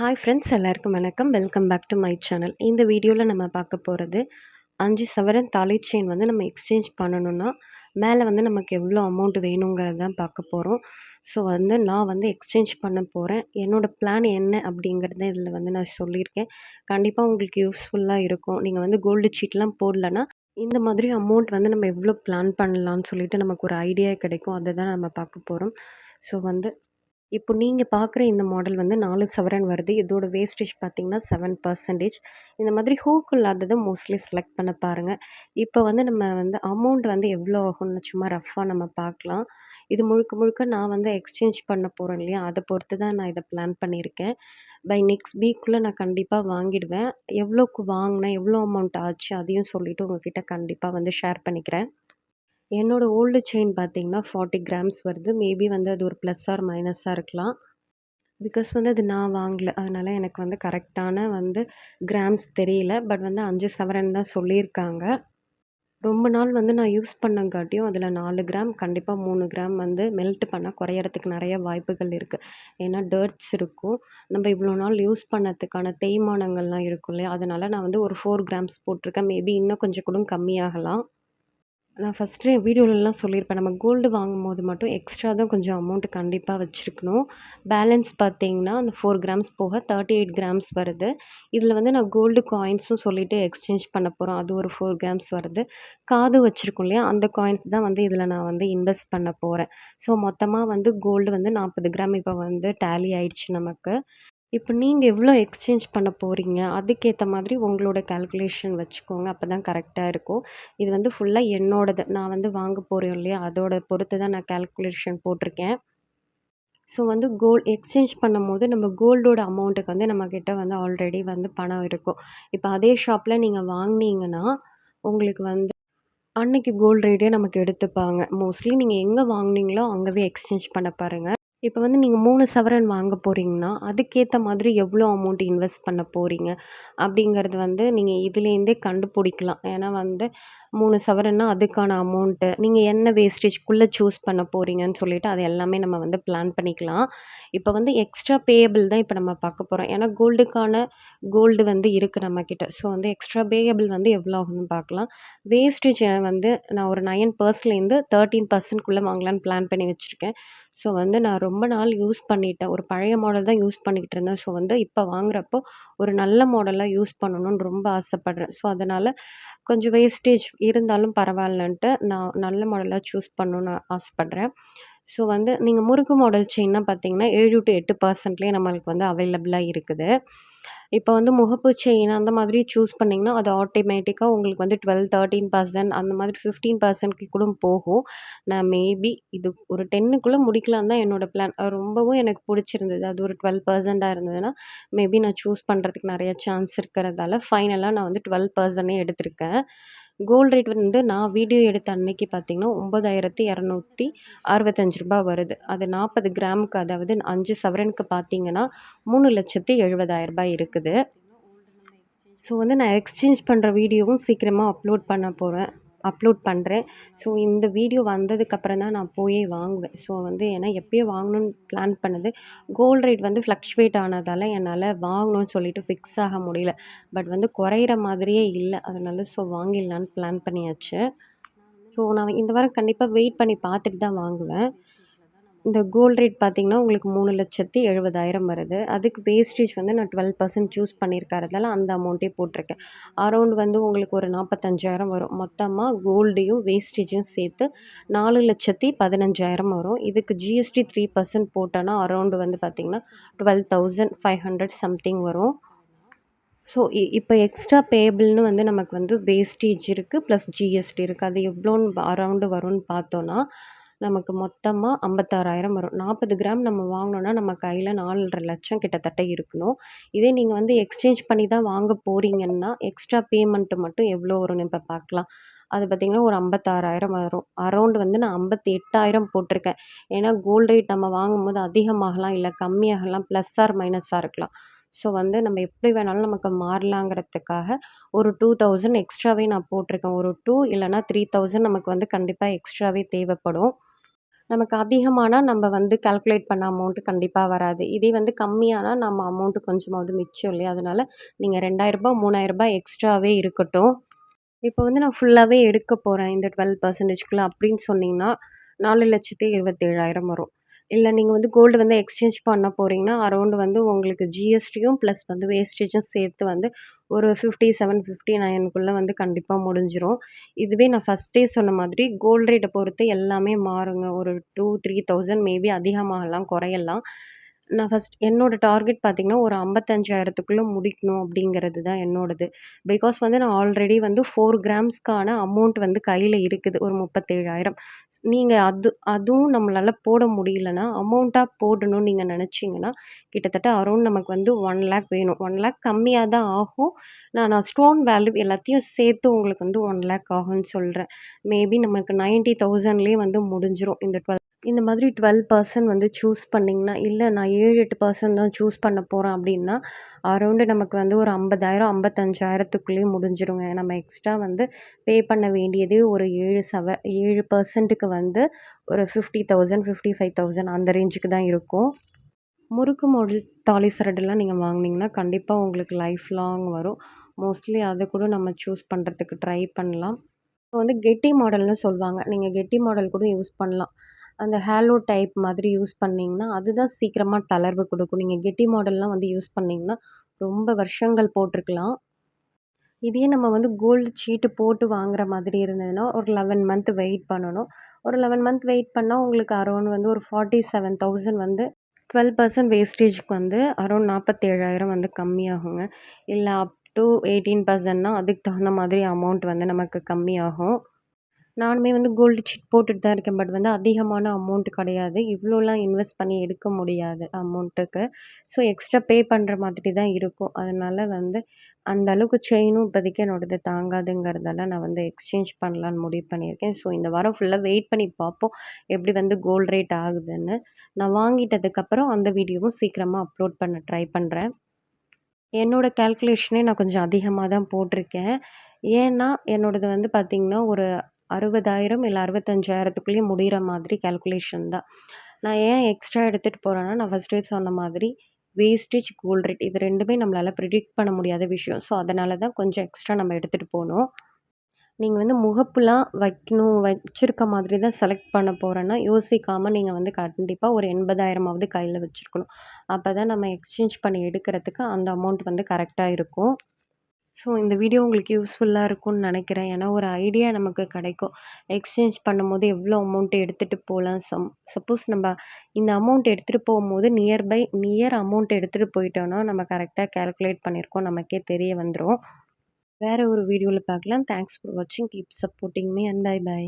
Hi friends, எல்லாருக்கும் வணக்கம். Welcome back to my channel. இந்த வீடியோவில் நம்ம பார்க்க போகிறது 5 சவரன் தாலி செயின் வந்து நம்ம எக்ஸ்சேஞ்ச் பண்ணணும்னா மேலே வந்து நமக்கு எவ்வளோ அமௌண்ட் வேணுங்கிறது தான் பார்க்க போகிறோம். ஸோ வந்து நான் வந்து எக்ஸ்சேஞ்ச் பண்ண போகிறேன். என்னோடய பிளான் என்ன அப்படிங்கிறத இதில் வந்து நான் சொல்லியிருக்கேன். கண்டிப்பாக உங்களுக்கு யூஸ்ஃபுல்லாக இருக்கும். நீங்கள் வந்து கோல்டு சீட்லாம் போடலன்னா இந்த மாதிரி அமௌண்ட் வந்து நம்ம எவ்வளோ பிளான் பண்ணலான்னு சொல்லிட்டு நமக்கு ஒரு ஐடியா கிடைக்கும். அதை தான் நம்ம பார்க்க போகிறோம். ஸோ வந்து இப்போ நீங்க பார்க்குற இந்த மாடல் வந்து 4 சவரன் வருது. இதோட வேஸ்டேஜ் பார்த்தீங்கன்னா 7%. இந்த மாதிரி ஹூக் இல்லாதத மோஸ்ட்லி செலக்ட் பண்ண பாருங்க. இப்போ வந்து நம்ம வந்து அமௌண்ட் வந்து எவ்வளோ ஆகும்னு சும்மா ரஃப்பா நம்ம பார்க்கலாம். இது முழுக்க முழுக்க நான் வந்து எக்ஸ்சேஞ்ச் பண்ண போறேன் இல்லையா? அத பொறுத்து தான் நான் இத பிளான் பண்ணியிருக்கேன். பை நெக்ஸ்ட் வீக்குள்ள நான் கண்டிப்பா வாங்கிடுவேன். எவ்வளோக்கு வாங்குனேன்? எவ்வளோ அமௌண்ட் ஆச்சு? அதையும் சொல்லிட்டு உங்ககிட்ட கண்டிப்பா வந்து ஷேர் பண்ணிக்கிறேன். என்னோட ஓல்டு செயின் பார்த்தீங்கன்னா 40 கிராம்ஸ் வருது. மேபி வந்து அது ஒரு ப்ளஸ் ஆர் மைனஸா இருக்கலாம். பிகாஸ் வந்து அது நான் வாங்கல. அதனால எனக்கு வந்து கரெக்டான வந்து கிராம்ஸ் தெரியல. பட் வந்து 5 சவரன் தான் சொல்லியிருக்காங்க. ரொம்ப நாள் வந்து நான் யூஸ் பண்ணங்காட்டியும் அதில 4 கிராம் கண்டிப்பா 3 கிராம் வந்து மெல்ட் பண்ணா குறையறதுக்கு நெறைய வாய்ப்புகள் இருக்கு. ஏன்னா டர்ட்ஸ் இருக்கும். நம்ம இவ்வளோ நாள் யூஸ் பண்ணதுக்கான தேய்மானங்கள்லாம் இருக்கும் இல்லையா? அதனால நான் வந்து ஒரு 4 கிராம்ஸ் போட்டிருக்கேன். மேபி இன்னும் கொஞ்சம் கூட கம்மியாகலாம். நான் ஃபஸ்ட்டு வீடியோலலாம் சொல்லியிருப்பேன். நம்ம கோல்டு வாங்கும்போது மட்டும் எக்ஸ்ட்ரா தான் கொஞ்சம் அமௌண்ட் கண்டிப்பா வச்சிருக்கணும். பேலன்ஸ் பார்த்தீங்கன்னா, அந்த 4 கிராம்ஸ் போக 38 கிராம்ஸ் வருது. இதில வந்து நான் கோல்டு காயின்ஸும் சொல்லிட்டு எக்ஸ்சேஞ்ச் பண்ண போறோம். அது ஒரு 4 கிராம்ஸ் வருது. காது வச்சிருக்கோம் இல்லையா? அந்த காயின்ஸ் தான் வந்து இதில நான் வந்து இன்வெஸ்ட் பண்ண போறேன். ஸோ மொத்தமா வந்து கோல்டு வந்து 40 கிராம் இப்ப வந்து டேலி ஆயிடுச்சு நமக்கு. இப்ப நீங்க எவ்வளோ எக்ஸ்சேஞ்ச் பண்ண போறீங்க? அதுக்கேத்த மாதிரி உங்களோட கால்குலேஷன் வச்சுக்கோங்க. அப்பதான் கரெக்ட்டா இருக்கும். இது வந்து ஃபுல்லா என்னோடது. நான் வந்து வாங்க போறேன் இல்லையா? அதோட பொறுத்து தான் நான் கால்குலேஷன் போட்டிருக்கேன். ஸோ வந்து எக்ஸ்சேஞ்ச் பண்ணும்போது நம்ம கோல்டோட அமௌண்ட்டுக்கு வந்து நம்மகிட்ட வந்து ஆல்ரெடி வந்து பணம் இருக்கும். இப்ப அதே ஷாப்ல நீங்க வாங்குனீங்கன்னா, உங்களுக்கு வந்து அன்னைக்கு கோல்ட் ரேட்டே நமக்கு எடுத்துப்பாங்க. மோஸ்ட்லி நீங்க எங்க வாங்குனீங்களோ அங்கவே எக்ஸ்சேஞ்ச் பண்ண பாருங்க. இப்ப வந்து நீங்க 3 சவரன் வாங்க போறீங்கன்னா, அதுக்கேத்த மாதிரி எவ்வளோ அமௌண்ட் இன்வெஸ்ட் பண்ண போறீங்க? அப்படிங்கிறது வந்து நீங்க இதுலேருந்தே கண்டுபிடிக்கலாம். ஏன்னா வந்து 3 சவரன்னா அதுக்கான அமௌண்ட்டு, நீங்க என்ன வேஸ்டேஜ்க்குள்ள சூஸ் பண்ண போறீங்கன்னு சொல்லிட்டு அது எல்லாமே நம்ம வந்து பிளான் பண்ணிக்கலாம். இப்ப வந்து எக்ஸ்ட்ரா பேயபிள் தான் இப்ப நம்ம பார்க்க போறோம். ஏன்னா கோல்டு வந்து இருக்கு நம்மகிட்ட. ஸோ வந்து எக்ஸ்ட்ரா பேயபிள் வந்து எவ்வளோ ஆகுதுன்னு பார்க்கலாம். வேஸ்டேஜ் வந்து நான் ஒரு 9%லேருந்து 13%க்குள்ள வாங்கலான்னு பிளான் பண்ணி வச்சிருக்கேன். ஸோ வந்து நான் ரொம்ப நாள் யூஸ் பண்ணிட்டேன். ஒரு பழைய மாடல் தான் யூஸ் பண்ணிக்கிட்டு இருந்தேன். ஸோ வந்து இப்ப வாங்குறப்போ ஒரு நல்ல மாடலா யூஸ் பண்ணணும்னு ரொம்ப ஆசைப்படுறேன். ஸோ அதனால கொஞ்சம் வேஸ்டேஜ் இருந்தாலும் பரவாயில்லன்ட்டு நான் நல்ல மாடலா சூஸ் பண்ணணும்னு ஆசைப்படுறேன். ஸோ வந்து நீங்க முறுக்கு மாடல் செயின்லாம் பார்த்தீங்கன்னா 7 டூ 8%லேயே நம்மளுக்கு வந்து அவைலபிளா இருக்குது. இப்ப வந்து முகப்பு செயின் அந்த மாதிரி சூஸ் பண்ணீங்கன்னா, அது ஆட்டோமேட்டிக்கா உங்களுக்கு வந்து 12, 13% அந்த மாதிரி 15%க்கு கூட போகும். நான் மேபி இது ஒரு 10க்குள்ள முடிக்கலாம் தான் என்னோட பிளான். ரொம்பவும் எனக்கு புடிச்சிருந்தது. அது ஒரு 12%ஆ இருந்ததுன்னா, மேபி நான் சூஸ் பண்றதுக்கு நெறைய சான்ஸ் இருக்கிறதால, ஃபைனலா நான் வந்து 12%னே எடுத்திருக்கேன். கோல்ட் ரேட் வந்து நான் வீடியோ எடுத்த அன்னைக்கு பார்த்தீங்கன்னா, ரூ. 9,265 வருது. அது 40 கிராமுக்கு அதாவது 5 சவரனுக்கு பார்த்தீங்கன்னா, ரூ. 3,70,000 இருக்குது. ஸோ வந்து நான் எக்ஸ்சேஞ்ச் பண்ற வீடியோவும் சீக்கிரமா அப்லோட் பண்றேன். ஸோ இந்த வீடியோ வந்ததுக்கப்புறம் தான் நான் போயே வாங்குவேன். ஸோ வந்து ஏன்னா எப்பயோ வாங்கணும்னு பிளான் பண்ணது. கோல்ட் ரேட் வந்து ஃப்ளக்சுவேட் ஆனதால என்னால வாங்கணும்னு சொல்லிட்டு ஃபிக்ஸ் ஆக முடியல. பட் வந்து குறையிற மாதிரியே இல்ல. அதனால வாங்கிடலான்னு பிளான் பண்ணியாச்சு. ஸோ நான் இந்த வாரம் கண்டிப்பா வெயிட் பண்ணி பார்த்துட்டு தான் வாங்குவேன். இந்த கோல்ட் ரேட் பார்த்தீங்கன்னா, உங்களுக்கு 3,70,000 வருது. அதுக்கு வேஸ்டேஜ் வந்து நான் 12% சூஸ் பண்ணியிருக்கறதால அந்த அமௌண்ட்டே போட்டிருக்கேன். அரவுண்ட் வந்து உங்களுக்கு ஒரு 45,000 வரும். மொத்தமா கோல்டையும், வேஸ்டேஜும் சேர்த்து 4,15,000 வரும். இதுக்கு ஜிஎஸ்டி 3% போட்டோன்னா அரவுண்ட் வந்து பார்த்தீங்கன்னா, 12,500 சம்திங் வரும். ஸோ இப்ப எக்ஸ்ட்ரா பேயபிள்னு வந்து நமக்கு வந்து வேஸ்டேஜ் இருக்கு. பிளஸ் ஜிஎஸ்டி இருக்கு. அது எவ்வளோன்னு அரவுண்ட் வரும்னு பார்த்தோன்னா, நமக்கு மொத்தமா 56,000 வரும். 40 கிராம் நம்ம வாங்குனோம்னா, நம்ம கையில 4,50,000 கிட்டத்தட்ட இருக்கணும். இதே நீங்க வந்து எக்ஸ்சேஞ்ச் பண்ணி தான் வாங்க போறீங்கன்னா, எக்ஸ்ட்ரா பேமெண்ட் மட்டும் எவ்வளோ வரும்னு இப்ப பார்க்கலாம். அது பார்த்தீங்கன்னா, ஒரு 56,000 வரும். அரவுண்ட் வந்து நான் 58,000 போட்டிருக்கேன். ஏன்னா கோல்ட் ரேட் நம்ம வாங்கும்போது அதிகமாகலாம், இல்ல கம்மியாகலாம், பிளஸ் ஆர் மைனஸா இருக்கலாம். ஸோ வந்து நம்ம எப்படி வேணாலும் நமக்கு மாறலாங்கிறதுக்காக ஒரு 2,000 எக்ஸ்ட்ராவே நான் போட்டிருக்கேன். ஒரு 2 இல்லன்னா 3,000 நமக்கு வந்து கண்டிப்பா எக்ஸ்ட்ராவே தேவைப்படும். நமக்கு அதிகமானா நம்ம வந்து கால்குலேட் பண்ண அமௌண்ட் கண்டிப்பா வராது. இதே வந்து கம்மியானா நம்ம அமௌண்ட் கொஞ்சமாவது மிச்சம் இல்லையா? அதனால நீங்க ரூ. 2000 ரூ. 3000 எக்ஸ்ட்ராவே இருக்கட்டும். இப்போ வந்து நான் ஃபுல்லாவே எடுக்க போறேன். இந்த 12%க்குள்ள அப்படின்னு சொன்னீங்கன்னா, 4,27,000 வரும். இல்ல நீங்க வந்து கோல்டு வந்து எக்ஸ்சேஞ்ச் பண்ண போறீங்கன்னா, அரவுண்ட் வந்து உங்களுக்கு ஜிஎஸ்டியும் பிளஸ் வந்து வேஸ்டேஜும் சேர்த்து வந்து ஒரு 57, 59க்குள்ள வந்து கண்டிப்பா முடிஞ்சிரும். இதுவே நான் ஃபர்ஸ்ட்டே சொன்ன மாதிரி கோல்ட் ரேட்ட பொறுத்து எல்லாமே மாறுங்க. ஒரு 2, 3000 மேபி அதிகமாகலாம், குறையலாம். நான் என்னோட டார்கெட் பார்த்தீங்கன்னா, ஒரு 55,000த்துக்குள்ள முடிக்கணும் அப்படிங்கிறது தான் என்னோடது. பிகாஸ் வந்து நான் ஆல்ரெடி வந்து 4 கிராம்ஸ்க்கான அமௌண்ட் வந்து கையில இருக்குது. ஒரு 37,000. நீங்க அதுவும் நம்மளால போட முடியலன்னா, அமௌண்ட்டா போடணும்னு நீங்க நெனச்சீங்கன்னா, கிட்டத்தட்ட அரவுண்ட் நமக்கு வந்து 1,00,000 வேணும். 1,00,000 கம்மியா தான் ஆகும். நான் ஸ்டோன் வேல்யூ எல்லாத்தையும் சேர்த்து உங்களுக்கு வந்து 1,00,000 ஆகும்ன்னு சொல்றேன். மேபி நமக்கு 90,000லயே வந்து முடிஞ்சிரும். இந்த மாதிரி 12% வந்து சூஸ் பண்ணீங்கன்னா, இல்ல நான் 7, 8% தான் சூஸ் பண்ண போறேன் அப்டின்னா, அரவுண்ட் நமக்கு வந்து ஒரு 50,000, 55,000த்துக்குள்ளேயே முடிஞ்சிருங்க. நம்ம எக்ஸ்ட்ரா வந்து பே பண்ண வேண்டியதே ஒரு 7%க்கு வந்து ஒரு 50,000, 55,000 அந்த ரேஞ்சுக்கு தான் இருக்கும். முறுக்கு மாடல் தாலி சரடுலாம் நீங்க வாங்குனீங்கன்னா, கண்டிப்பா உங்களுக்கு லைஃப் லாங் வரும். மோஸ்ட்லி அத கூட நம்ம சூஸ் பண்றதுக்கு ட்ரை பண்ணலாம். இப்போ வந்து கெட்டி மாடல்னு சொல்வாங்க. நீங்க கெட்டி மாடல் கூட யூஸ் பண்ணலாம். அந்த ஹேலோ டைப் மாதிரி யூஸ் பண்ணீங்கன்னா, அதுதான் சீக்கிரமா தளர்வு குடுக்கும். நீங்க கெட்டி மாடல்லாம் வந்து யூஸ் பண்ணீங்கன்னா, ரொம்ப வருஷங்கள் போட்டுருக்கலாம். இதே நம்ம வந்து கோல்டு சீட்டு போட்டு வாங்குற மாதிரி இருந்ததுன்னா, ஒரு 11 மந்த் வெயிட் பண்ணணும். ஒரு 11 மந்த் வெயிட் பண்ணா உங்களுக்கு அரவுண்ட் வந்து ஒரு 47,000 வந்து 12% வேஸ்டேஜ்க்கு வந்து அரவுண்ட் 47,000 வந்து கம்மியாகுங்க. இல்ல அப் டூ 18%னா அதுக்கு தகுந்த மாதிரி அமௌண்ட் வந்து நமக்கு கம்மியாகும். நானுமே வந்து கோல்டு சீட் போட்டுட்டு தான் இருக்கேன். பட் வந்து அதிகமான அமௌண்ட் கிடையாது. இவ்ளோலாம் இன்வெஸ்ட் பண்ணி எடுக்க முடியாது அமௌண்ட்டுக்கு. ஸோ எக்ஸ்ட்ரா பே பண்ற மாதிரி தான் இருக்கும். அதனால வந்து அந்த அளவுக்கு செயினும் இப்போதைக்கு என்னோடது தாங்காதுங்கிறதால நான் வந்து எக்ஸ்சேஞ்ச் பண்ணலான்னு முடிவு பண்ணியிருக்கேன். ஸோ இந்த வாரம் ஃபுல்லா வெயிட் பண்ணி பார்ப்போம். எப்படி வந்து கோல்ட் ரேட் ஆகுதுன்னு. நான் வாங்கிட்டதுக்கப்புறம் அந்த வீடியோவும் சீக்கிரமா அப்லோட் பண்ண ட்ரை பண்றேன். என்னோட கால்குலேஷனே நான் கொஞ்சம் அதிகமா தான் போட்டிருக்கேன். ஏன்னா, என்னோடது வந்து பார்த்தீங்கன்னா, ஒரு 60,000 இல்ல 65,000த்துக்குள்ளேயே முடியிற மாதிரி கால்குலேஷன் தான். நான் ஏன் எக்ஸ்ட்ரா எடுத்துட்டு போறேன்னா, நான் ஃபர்ஸ்ட்டே சொன்ன மாதிரி வேஸ்டேஜ், கோல்ட் ரேட் இது 2மே நம்மளால ப்ரிடிக்ட் பண்ண முடியாத விஷயம். ஸோ, அதனால தான் கொஞ்சம் எக்ஸ்ட்ரா நம்ம எடுத்துட்டு போனோம். நீங்க வந்து முகப்புலாம் வைக்கணும், வச்சிருக்க மாதிரி தான் செலக்ட் பண்ண போறேன்னா, யோசிக்காம நீங்க வந்து கண்டிப்பா ஒரு 80,000மாவது கையில வச்சிருக்கணும். அப்பதான் நம்ம எக்ஸ்சேஞ்ச் பண்ணி எடுக்கிறதுக்கு அந்த அமௌண்ட் வந்து கரெக்ட்டா இருக்கும். ஸோ இந்த வீடியோ உங்களுக்கு யூஸ்ஃபுல்லா இருக்கும்னு நெனைக்கிறேன். ஏன்னா ஒரு ஐடியா நமக்கு கிடைக்கும். எக்ஸ்சேஞ்ச் பண்ணும்போது எவ்வளோ அமௌண்ட் எடுத்துட்டு போலாம். சப்போஸ் நம்ம இந்த அமௌண்ட் எடுத்துட்டு போம்போது நியர் அமௌண்ட் எடுத்துட்டு போயிட்டோம்னா, நம்ம கரெக்ட்டா கால்குலேட் பண்ணியிருக்கோம். நமக்கே தெரிய வந்துரும். வேற ஒரு வீடியோல பார்க்கலாம். தேங்க்ஸ் ஃபார் வாட்சிங். Keep supporting me and bye by.